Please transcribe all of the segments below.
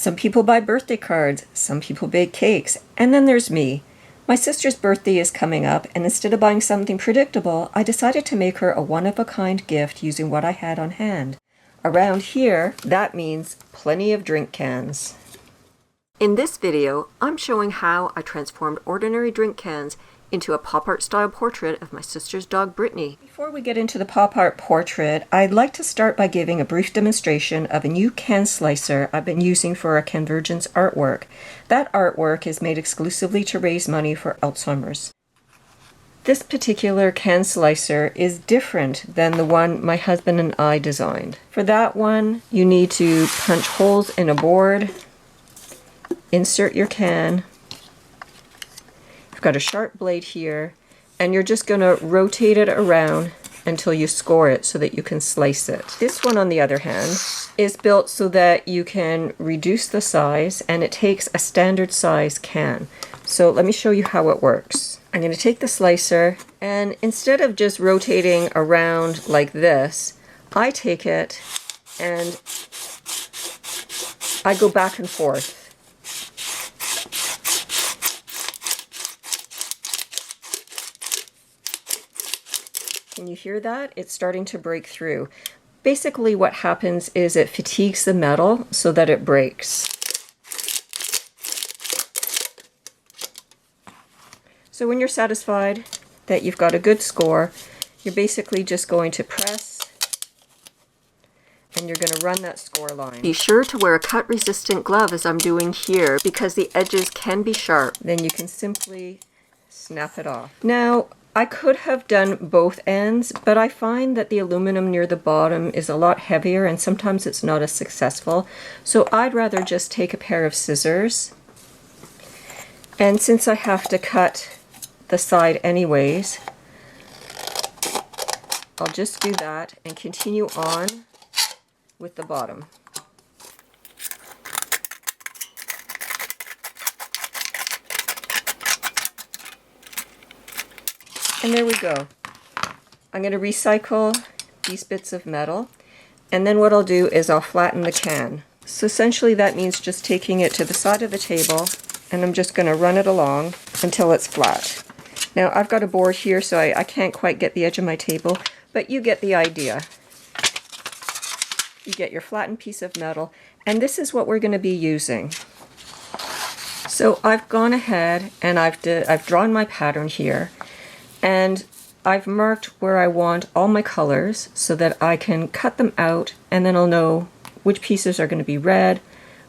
Some people buy birthday cards, some people bake cakes, and then there's me. My sister's birthday is coming up, and instead of buying something predictable, I decided to make her a one-of-a-kind gift using what I had on hand. Around here, that means plenty of drink cans. In this video, I'm showing how I transformed ordinary drink cans into a pop art style portrait of my sister's dog Britney. Before we get into the pop art portrait, I'd like to start by giving a brief demonstration of a new can slicer I've been using for a Convergence artwork. That artwork is made exclusively to raise money for Alzheimer's. This particular can slicer is different than the one my husband and I designed. For that one, you need to punch holes in a board, insert your can. You've got a sharp blade here, and you're just going to rotate it around until you score it so that you can slice it. This one, on the other hand, is built so that you can reduce the size, and it takes a standard size can. So let me show you how it works. I'm going to take the slicer, and instead of just rotating around like this, I take it and I go back and forth. Can you hear that? It's starting to break through. Basically what happens is it fatigues the metal so that it breaks. So when you're satisfied that you've got a good score, you're basically just going to press and you're going to run that score line. Be sure to wear a cut-resistant glove as I'm doing here because the edges can be sharp. Then you can simply snap it off. Now, I could have done both ends, but I find that the aluminum near the bottom is a lot heavier and sometimes it's not as successful. So I'd rather just take a pair of scissors. And since I have to cut the side anyways, I'll just do that and continue on with the bottom. And there we go. I'm going to recycle these bits of metal, and then what I'll do is I'll flatten the can. So essentially that means just taking it to the side of the table, and I'm just going to run it along until it's flat. Now I've got a board here, so I can't quite get the edge of my table, but you get the idea. You get your flattened piece of metal, and this is what we're going to be using. So I've gone ahead and I've drawn my pattern here, and I've marked where I want all my colors so that I can cut them out, and then I'll know which pieces are going to be red,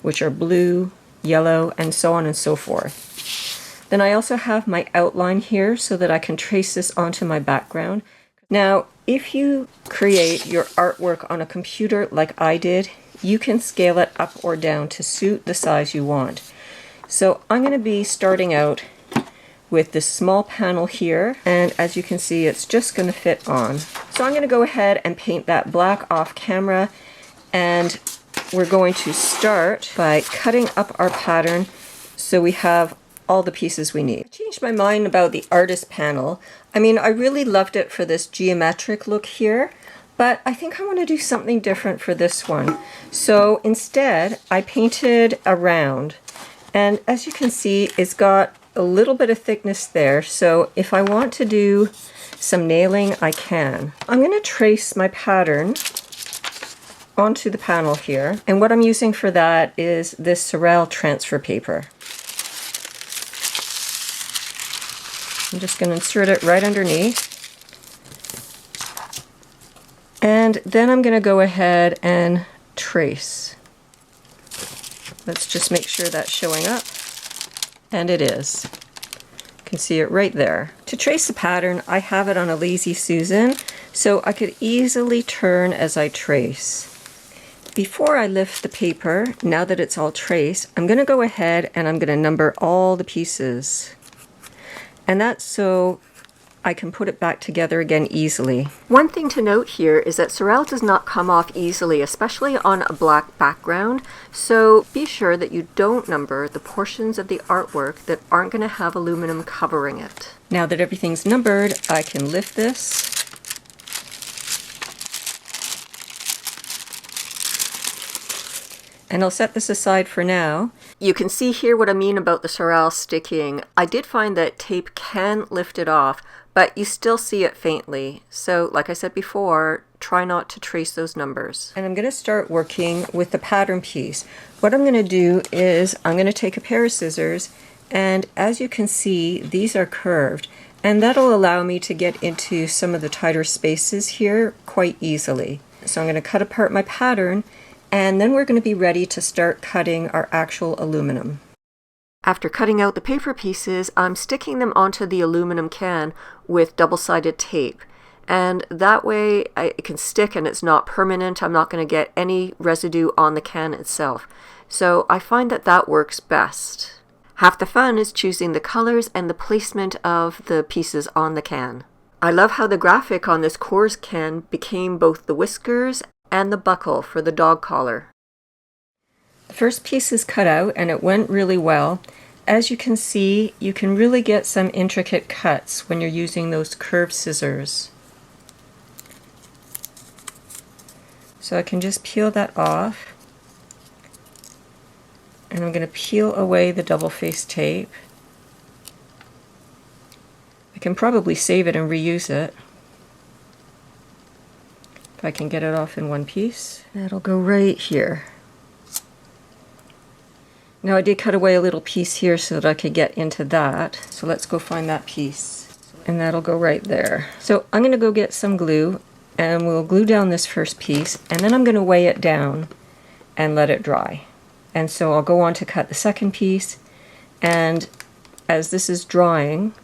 which are blue, yellow, and so on and so forth. Then I also have my outline here so that I can trace this onto my background. Now, if you create your artwork on a computer like I did, you can scale it up or down to suit the size you want. So I'm going to be starting out with this small panel here, and as you can see, it's just going to fit on. So I'm going to go ahead and paint that black off camera, and we're going to start by cutting up our pattern so we have all the pieces we need. I changed my mind about the artist panel. I mean, I really loved it for this geometric look here, but I think I want to do something different for this one. So instead, I painted around, and as you can see, it's got a little bit of thickness there, so if I want to do some nailing, I can. I'm going to trace my pattern onto the panel here, and what I'm using for that is this Sorel transfer paper. I'm just going to insert it right underneath, and then I'm going to go ahead and trace. Let's just make sure that's showing up. And it is. You can see it right there. To trace the pattern, I have it on a Lazy Susan, so I could easily turn as I trace. Before I lift the paper, now that it's all traced, I'm going to go ahead and I'm going to number all the pieces. And that's so I can put it back together again easily. One thing to note here is that Sorel does not come off easily, especially on a black background, so be sure that you don't number the portions of the artwork that aren't going to have aluminum covering it. Now that everything's numbered, I can lift this. And I'll set this aside for now. You can see here what I mean about the sorrel sticking. I did find that tape can lift it off, but you still see it faintly. So like I said before, try not to trace those numbers. And I'm going to start working with the pattern piece. What I'm going to do is I'm going to take a pair of scissors, and as you can see, these are curved. And that'll allow me to get into some of the tighter spaces here quite easily. So I'm going to cut apart my pattern, and then we're going to be ready to start cutting our actual aluminum. After cutting out the paper pieces, I'm sticking them onto the aluminum can with double-sided tape. And that way it can stick and it's not permanent. I'm not going to get any residue on the can itself. So I find that that works best. Half the fun is choosing the colors and the placement of the pieces on the can. I love how the graphic on this Coors can became both the whiskers and the buckle for the dog collar. The first piece is cut out and it went really well. As you can see, you can really get some intricate cuts when you're using those curved scissors. So I can just peel that off. And I'm going to peel away the double-faced tape. I can probably save it and reuse it. If I can get it off in one piece. That'll go right here. Now I did cut away a little piece here so that I could get into that. So let's go find that piece. And that'll go right there. So I'm going to go get some glue and we'll glue down this first piece, and then I'm going to weigh it down and let it dry. And so I'll go on to cut the second piece, and as this is drying,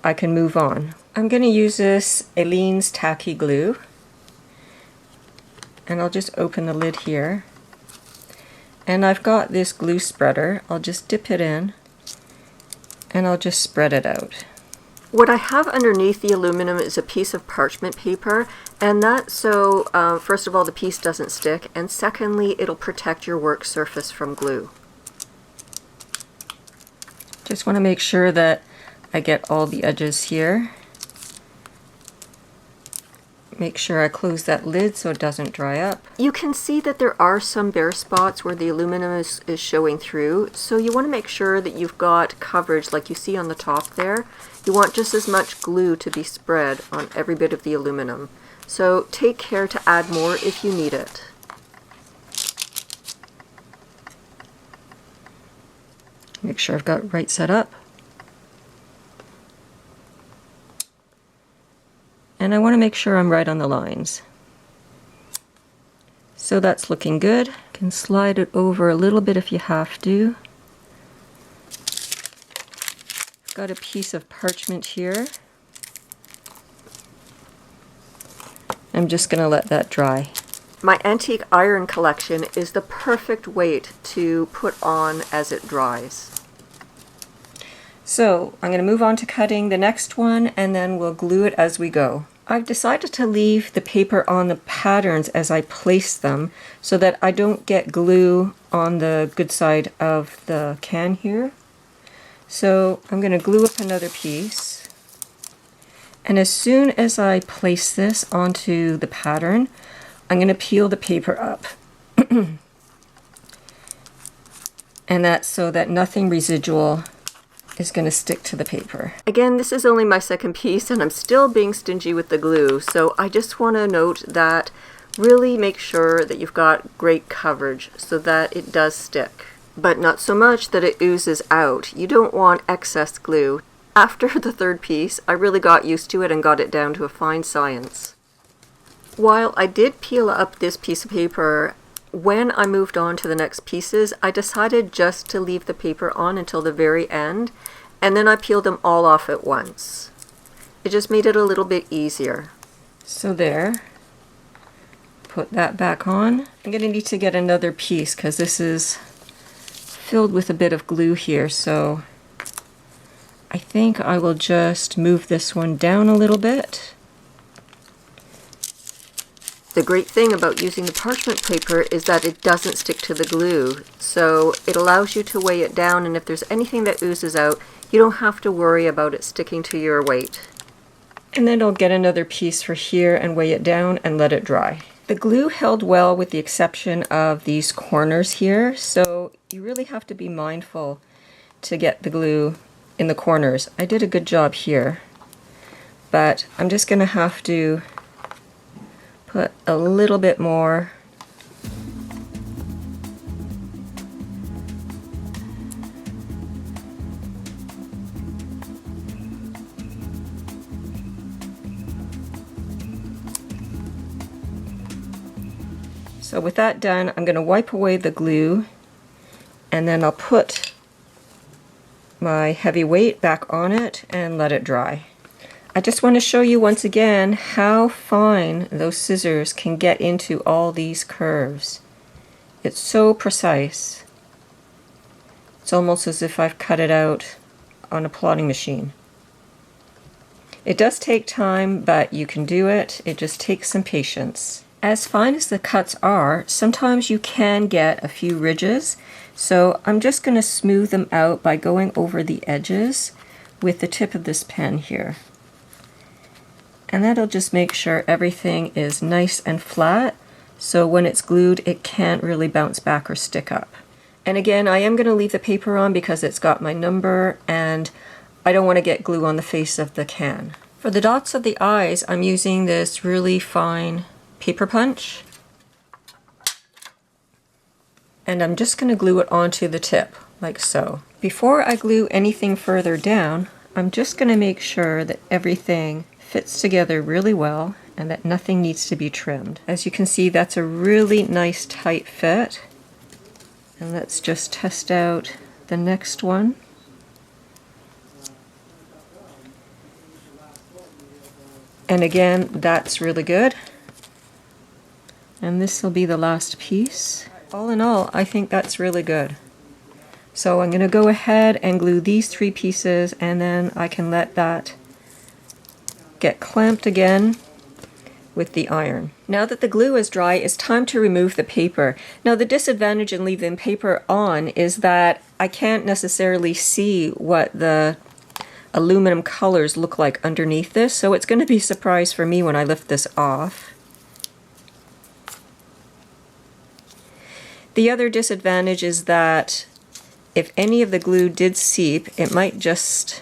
I can move on. I'm going to use this Aleene's tacky glue, and I'll just open the lid here. And I've got this glue spreader. I'll just dip it in, and I'll just spread it out. What I have underneath the aluminum is a piece of parchment paper, and that's so, first of all, the piece doesn't stick, and secondly, it'll protect your work surface from glue. Just want to make sure that I get all the edges here. Make sure I close that lid so it doesn't dry up. You can see that there are some bare spots where the aluminum is showing through, so you want to make sure that you've got coverage like you see on the top there. You want just as much glue to be spread on every bit of the aluminum. So take care to add more if you need it. Make sure I've got right set up. And I want to make sure I'm right on the lines. So that's looking good. You can slide it over a little bit if you have to. I've got a piece of parchment here. I'm just going to let that dry. My antique iron collection is the perfect weight to put on as it dries. So I'm going to move on to cutting the next one, and then we'll glue it as we go. I've decided to leave the paper on the patterns as I place them so that I don't get glue on the good side of the can here. So I'm going to glue up another piece. And as soon as I place this onto the pattern, I'm going to peel the paper up. And that's so that nothing residual is going to stick to the paper. Again, this is only my second piece and I'm still being stingy with the glue, so I just want to note that really make sure that you've got great coverage so that it does stick, but not so much that it oozes out. You don't want excess glue. After the third piece, I really got used to it and got it down to a fine science. While I did peel up this piece of paper, when I moved on to the next pieces, I decided just to leave the paper on until the very end, and then I peeled them all off at once. It just made it a little bit easier. So there. Put that back on. I'm going to need to get another piece because this is filled with a bit of glue here, so I think I will just move this one down a little bit. The great thing about using the parchment paper is that it doesn't stick to the glue, so it allows you to weigh it down, and if there's anything that oozes out, you don't have to worry about it sticking to your weight. And then I'll get another piece for here and weigh it down and let it dry. The glue held well with the exception of these corners here, so you really have to be mindful to get the glue in the corners. I did a good job here, but I'm just going to have to put a little bit more. So with that done, I'm going to wipe away the glue, and then I'll put my heavy weight back on it and let it dry. I just want to show you once again how fine those scissors can get into all these curves. It's so precise. It's almost as if I've cut it out on a plotting machine. It does take time, but you can do it. It just takes some patience. As fine as the cuts are, sometimes you can get a few ridges, so I'm just going to smooth them out by going over the edges with the tip of this pen here. And that'll just make sure everything is nice and flat, so when it's glued it can't really bounce back or stick up. And again, I am going to leave the paper on because it's got my number and I don't want to get glue on the face of the can. For the dots of the eyes, I'm using this really fine paper punch, and I'm just going to glue it onto the tip like so. Before I glue anything further down, I'm just going to make sure that everything fits together really well and that nothing needs to be trimmed. As you can see, that's a really nice tight fit. And let's just test out the next one. And again, that's really good. And this will be the last piece. All in all, I think that's really good. So I'm going to go ahead and glue these 3 pieces, and then I can let that get clamped again with the iron. Now that the glue is dry, it's time to remove the paper. Now the disadvantage in leaving paper on is that I can't necessarily see what the aluminum colors look like underneath this, so it's going to be a surprise for me when I lift this off. The other disadvantage is that if any of the glue did seep, it might just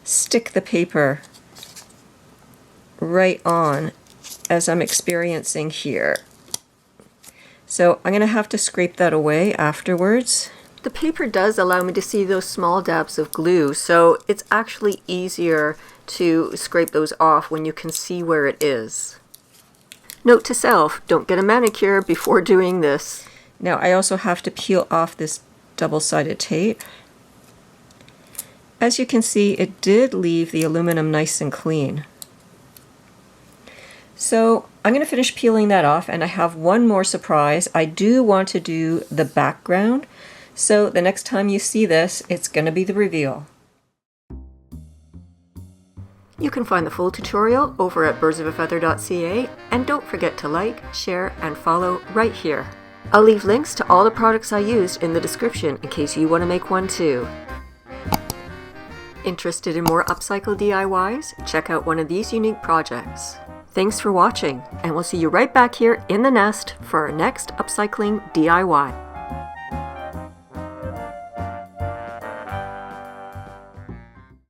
stick the paper right on, as I'm experiencing here. So I'm going to have to scrape that away afterwards. The paper does allow me to see those small dabs of glue, so it's actually easier to scrape those off when you can see where it is. Note to self, don't get a manicure before doing this. Now I also have to peel off this double-sided tape. As you can see, it did leave the aluminum nice and clean. So I'm going to finish peeling that off, and I have one more surprise. I do want to do the background, so the next time you see this, it's going to be the reveal. You can find the full tutorial over at birdsofafeather.ca, and don't forget to like, share, and follow right here. I'll leave links to all the products I used in the description in case you want to make one too. Interested in more upcycle DIYs? Check out one of these unique projects. Thanks for watching, and we'll see you right back here in the nest for our next upcycling DIY.